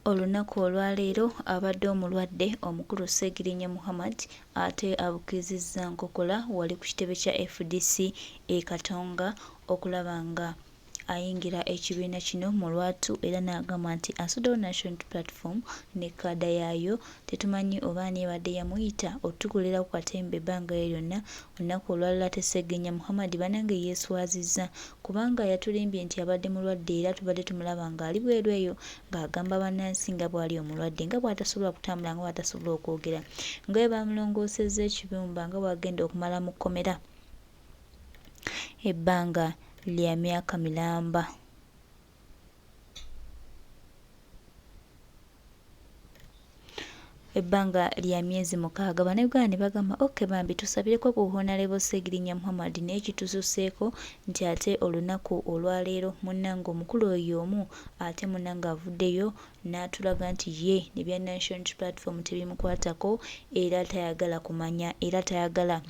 Olunaku olwaleero abadde omulwadde omukulu Ssegirinya Muhammad ate abukirizizza nkokola wali ku kitebe kya FDC e Katonga okulaba nga ayingira ekibiina kino mu lwatu era n'agamba nti asuddewo National Platform ne kadda yaayo tetumanyi oba ani ebadde yamuyita otukolera ku katembe ebbanga lye lyonna. Olunaku olwalala ate Ssegirinya Muhammad bannange yeeswazizza kubanga yatulimbye nti abadde mulwadde era tubadde tumulaba ng'ali bweru eyo ng'agamba bannansi nga bw'ali omulwadde nga bw'atasobola kutambula nga bw'atasobola okwogera nga bwe bamulongoosezza ekibumba nga bw'agenda okumala mu kkomera ebbanga lya myaka miramba. Ebbanga lya myezi 6 bannayuganda ne bagamba bambi tusabireko ku Honorable Ssegirinya Muhammad naye kitususeeko nti ate olunaku olwaleero munnange omukulu oyo omu ate munnange avuddeyo n'atulaga nti ye ne bya National Platform tebimukwatako era tayagala kumanya era tayagala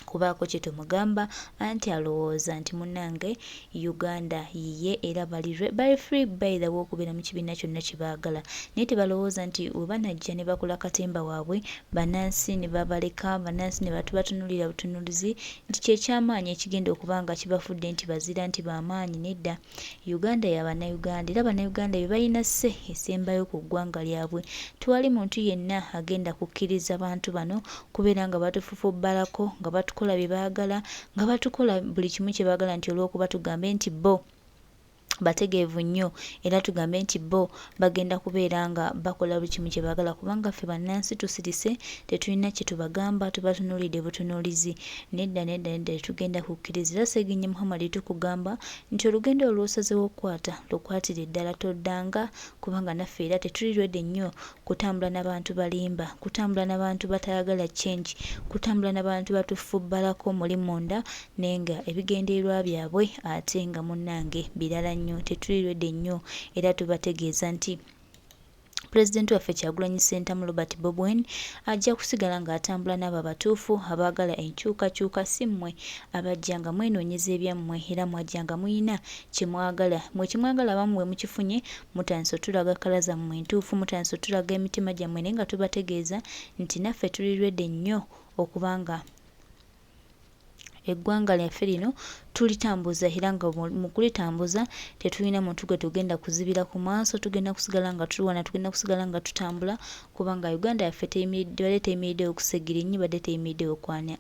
kubaako kye tumugamba anti alowooza nti munnange Uganda yiye era bali free by the way okubeera mu kibiina kyonna kye baagala naye tebalowooza nti we banajja ne bakola katemba waabwe bannansi ne babaleka bannansi ne batubatunulira butunulizi nti kyekyamaanyi ekigenda okuba nga kibafudde nti bazira nti bamaanyi. Nedda, Uganda ya bannayuganda era bannayuganda be balina sse esembayo ku ggwanga lyabwe. Tewali muntu yenna agenda kukkiriza bantu bano kubeera nga batufufubbalako nga batukola bye baagala nga batukola buli kimu kye baagala nti olw'okuba tugambe nti bo bategeevu nnyo era tugambe nti bo bagenda kubeera nga bakola buli kimu kye baagala kubanga ffe bannansi tusirise tetulina kye tubagamba tubatunulidde butunuulizi. Nedda tetugenda kukkiriza. Era Ssegirinya Muhammad tukugamba nti olugendo olw'osazeewo okukwata lukwatire ddala toddanga kubanga naffe era tetulirwedde nnyo kutambula n'abantu balimba, kutambula n'abantu batayagala change, kutambula n'abantu batufubbalako muli munda naye nga ebigendererwa byabwe ate nga munnange birala nnyo. Tetulirwedde nnyo era tubategeeza nti Pulezidenti waffe Kyagulanyi Ssentamu Robert Bob Wine ajja kusigala ng'atambula n'abo abatuufu abaagala enkyukakyuka si mmwe abajja nga mwenoonyeza ebyammwe era mwajja nga muyina kye mwagala. Mwe kimwagala abamu bwe mukifunye mutandise otulaga kkala zammwe entuufu, mutandise otulaga emitima gyammwe naye nga tubategeeza nti naffe tulirwedde nnyo okuba nga eggwanga lyaffe lino tulitambuza era nga mu kulitambuza tetulina muntu gwe tugenda kuzibira ku maaso, tugenda kusigala nga tuliwana, tugenda kusigala nga tutambula kubanga Uganda yaffe tebadde teyimiriddewo ku Ssegirinya, badde teyimiriddewo kwani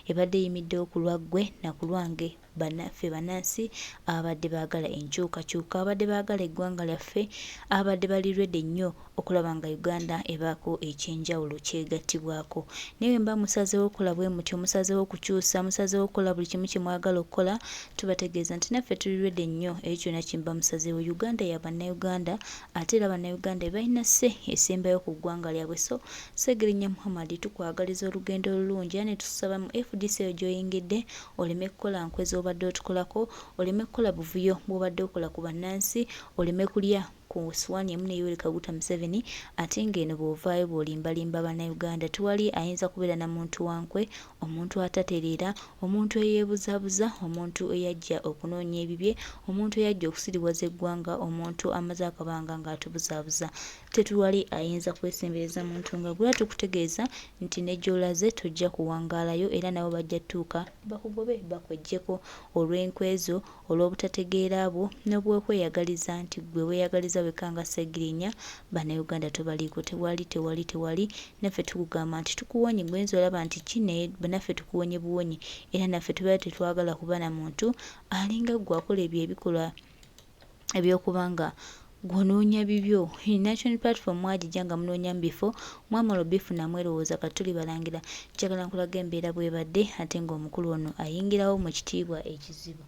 ebadde eyimiddewo ku lwaggwe na ku lwange bannaffe bannansi abadde baagala enkyukakyuka, abadde baagala eggwanga lyaffe, abadde balirwedde nnyo okulaba nga Uganda ebaako ekyenjawulo kyegattibwako. Naye bwe mba musazeewo okukola bwe mutyo, musazeewo okukyusa, musazeewo okukola buli kimu kye mwagala okukola, tubategeeza nti naffe tulirwedde nnyo ekyonna kye mba musazeewo. Uganda ya bannayuganda ate era bannayuganda balina sse esembayo ku ggwanga lyabwe. So Ssegirinya Muhammad tukwagaliza olugendo olulungi era ne tusaba mu FDC eyo gy'oyingidde oleme kukola nkwezi obadde otukolako, oleme kukola buvuyo bw'obadde okola ku bannansi, oleme kulya ku ssuwaani emu ne Yoweri Kaguta Museveni ate ng'eno bw'ovaayo bw'olimbalimba bannayuganda. Tewali ayinza kubeera na muntu wankwe, omuntu atatereera, omuntu eyeebuzaabuza, omuntu eyajja okunoonya ebibye, omuntu eyajja okusiriwaza eggwanga, omuntu amaze akabanga ng'atubuzaabuza. Tetuwali ayinza kwesembereza muntu nga gwe. Tukutegeeza nti ne gy'olaze tojja kuwangaalayo era nabo bajja tuuka bakugobe bakweggyeko olw'enkwezo, olw'obutategeera bwo n'obw'okweyagaliza nti gwe weeyagaliza wekanga Ssegirinya bannayuganda tobaliiko. Tewali naffe tukugamba nti tukuwonye, gwenzi olaba nti kine naffe tukuwonye buwonyi era naffe tubeera tetwagala kuba na muntu alinga gwe akola ebyo ebikolwa ebyokuba nga gw'onoonya bibyo. National Platform mwagijja nga munoonya mu bifo mwamala obifuna mwerowooza kati tuli balangira. Njagala nkulaga embeera bw'ebadde ate ng'omukulu ono ayingirawo mu kitiibwa ekizibu.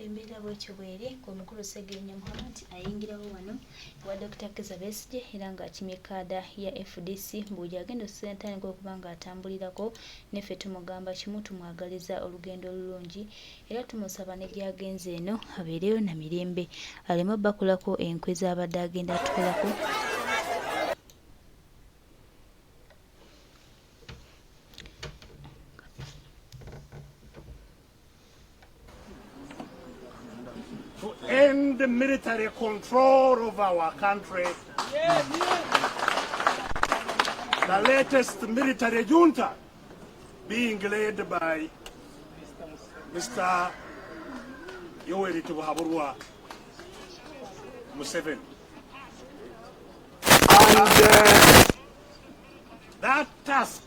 embeera bwekyo bweri ng'omukulu Ssegirinya Muhammad ayingirawo wano wa Dr. Agenze Ssegirinya era ng'akimye kaada ya FDC mbuuja agenda okusentandika okuba ng'atambulirako neffe tumugamba kimu tumwagaliza olugendo olulungi era tumusaba ne gy'agenze eno abeereyo na mirembe aleme obbakulako enkwe z'abadde agenda atukolako. To end the military control of our country. The latest military junta being led by Mr. Yoweri Museveni. And that task,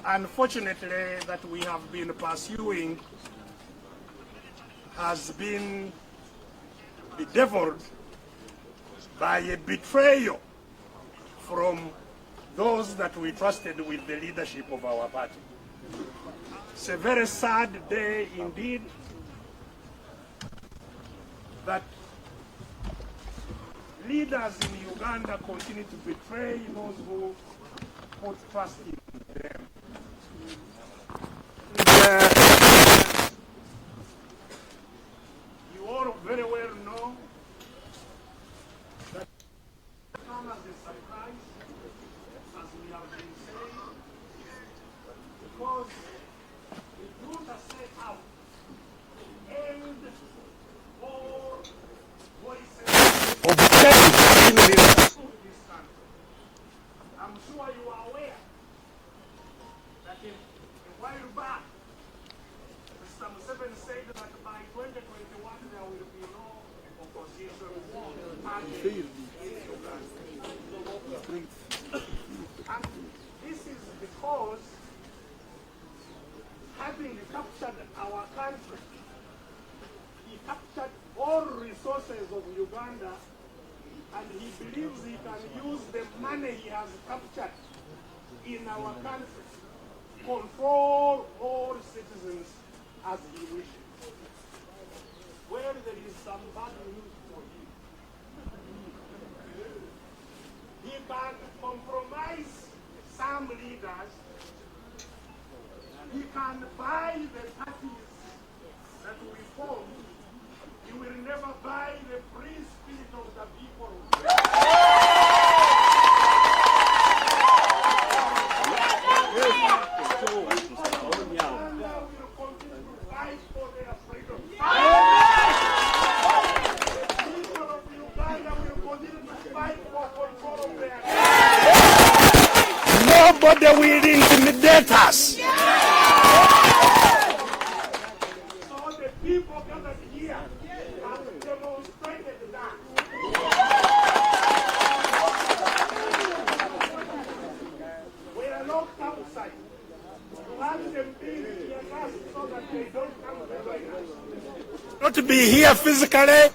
unfortunately, that we have been pursuing has been bedeviled by a betrayal from those that we trusted with the leadership of our party. It's a very sad day indeed that leaders in Uganda continue to betray those who put trust in them. You all very well know that come as a surprise, as we have been saying, because the junta set out to end all voices of change in this country. I'm sure you are aware that a while back, Mr. Museveni said that by 2021 there will be no opposition party in Uganda. And this is because having captured our country, he captured all resources of Uganda and he believes he can use the money he has captured in our country to control all citizens as he wishes. Well, there is some bad news for him. He can compromise some leaders. He can buy the parties that we form. He will never buy the free spirit of the people. Nobody will intimidate us. So the people gathered here have demonstrated that. We are locked outside. You have them being here so that they don't come to join us. Not to be here physically,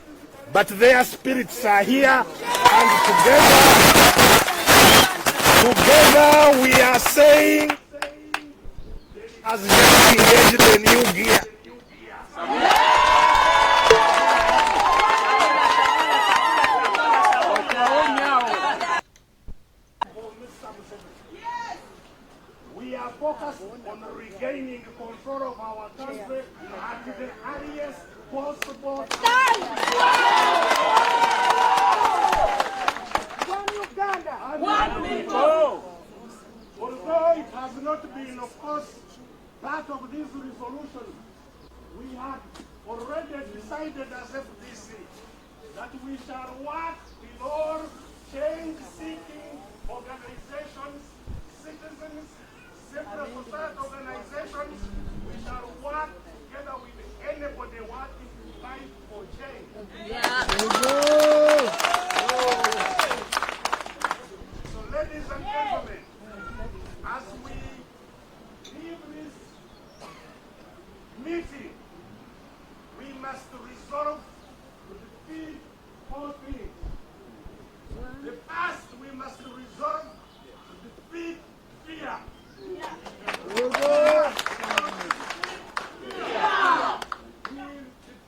but their spirits are here, and together we are saying, as just engaged the new gear. We are focused on regaining control of our country at the earliest possible time. One Uganda, one people. Although it has not been, of course, part of this resolution, we had already decided as FDC that we shall work with all change-seeking organizations, citizens, civil society organizations. We shall work together with anybody wanting to fight for change. So, ladies and gentlemen, as we leave this meeting, we must resolve to defeat all things. The past, we must resolve to defeat fear. We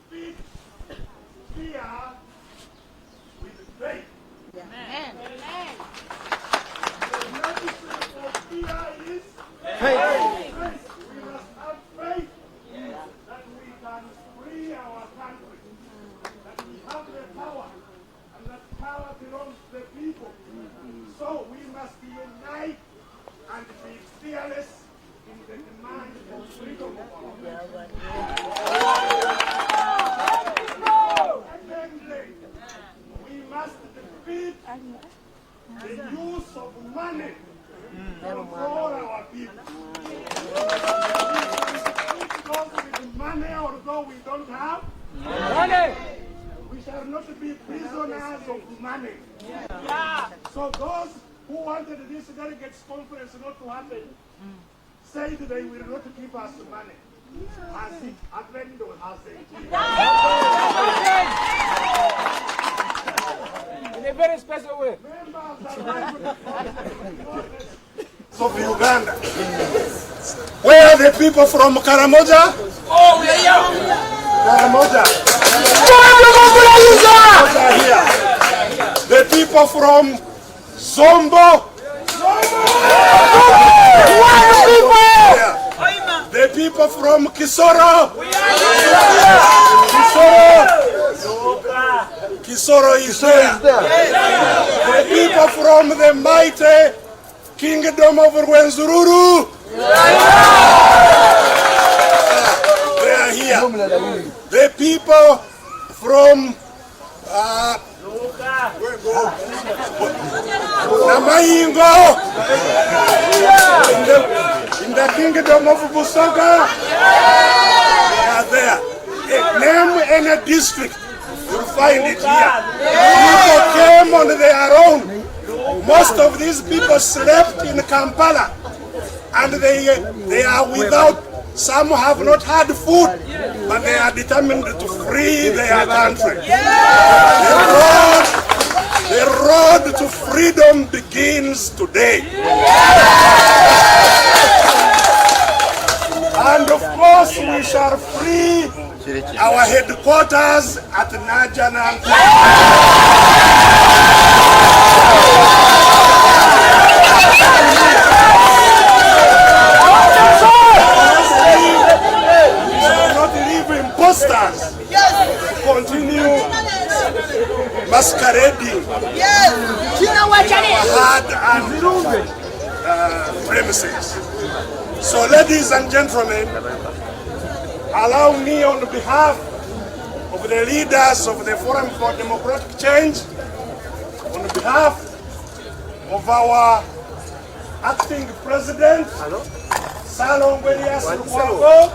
defeat have money. We shall not be prisoners of money. So those who wanted this delegates conference not to happen said they will not give us money. As it happened or has it? In a very special way. Of Uganda. Where are the people from Karamoja? Oh, we are here. Karamoja. Here. The people from Zombo. The people from Kisoro. Kisoro is there. The people from the mighty Kingdom of Rwenzururu. They are here. The people from Namayingo in the Kingdom of Busoga. They are there. Name any district, you'll find it here. People came on their own. Most of these people slept in Kampala, and they are without. Some have not had food, but they are determined to free their country. The road to freedom begins today. And of course, we shall free our headquarters at Nagaana. Continue masquerading hard and premises. So, ladies and gentlemen, allow me on behalf of the leaders of the Forum for Democratic Change, on behalf of our acting president, Salong Elias Lukwago,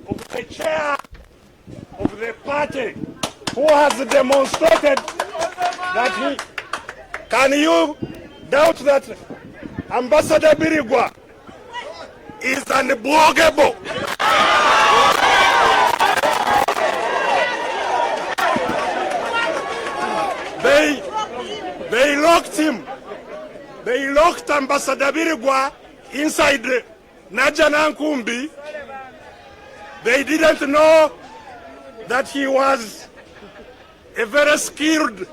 of the chair of the party who has demonstrated that he... Can you doubt that Ambassador Birigwa is unblockable? They locked him. They locked Ambassador Birigwa inside Nagaana Nkumbi. They didn't know that he was a very skilled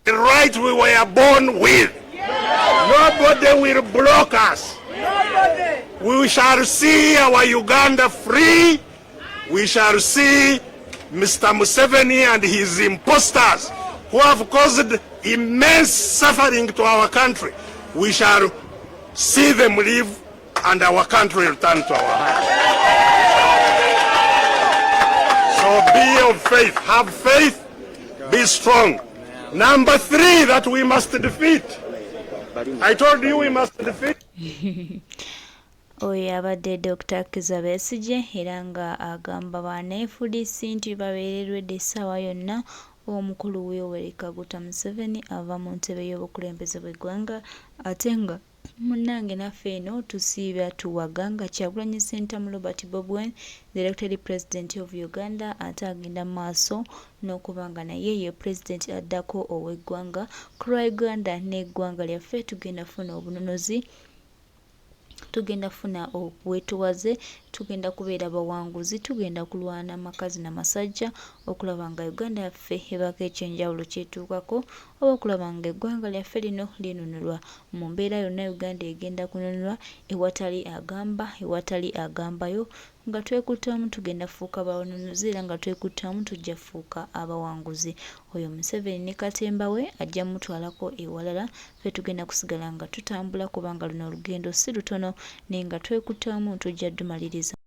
right we were born with. Nobody will block us. We shall see our Uganda free. We shall see Mr. Museveni and his imposters who have caused immense suffering to our country. We shall see them leave and our country return to our hands. So be of faith, have faith, be strong. Number 3 that we must defeat. I told you we must defeat. Oyo abadde Dr. Agenze Besigye era nga agamba bana FDC nti babeererwedde essaawa yonna omukulu w'Yoweri Kaguta Museveni ava mu ntebe y'obukulembeze bw'eggwanga ate nga munnange naffe eno tusiibya tuwaga nga Kyagulanyi Ssentamu Robert Bobi Wine the elected president of Uganda ate agenda mu maaso n'okuba nga naye ye president addako ow'eggwanga ku lwa Uganda n'eggwanga lyaffe tugenda funa obunonozi, tugenda funa obwetuwaze, tugenda kubeera bawanguzi, tugenda kulwana amakazi n'amasajja okulaba nga Uganda yaffe ebako ekyenjawulo kyetuukako oba okulaba nga eggwanga lyaffe lino linunulwa. Mu mbeera yonna Uganda egenda kununulwa ewatali agamba, ewatali agambayo, nga twekuttamu tugenda fuuka bawanunuzi era nga twekuttamu tujja fuuka abawanguzi. Oyo Museveni ne katemba we ajja mutwalako ewalala, ffe tugenda kusigala nga tutambula kubanga luno olugendo si lutono naye nga twekuttamu tujja dumaliriza.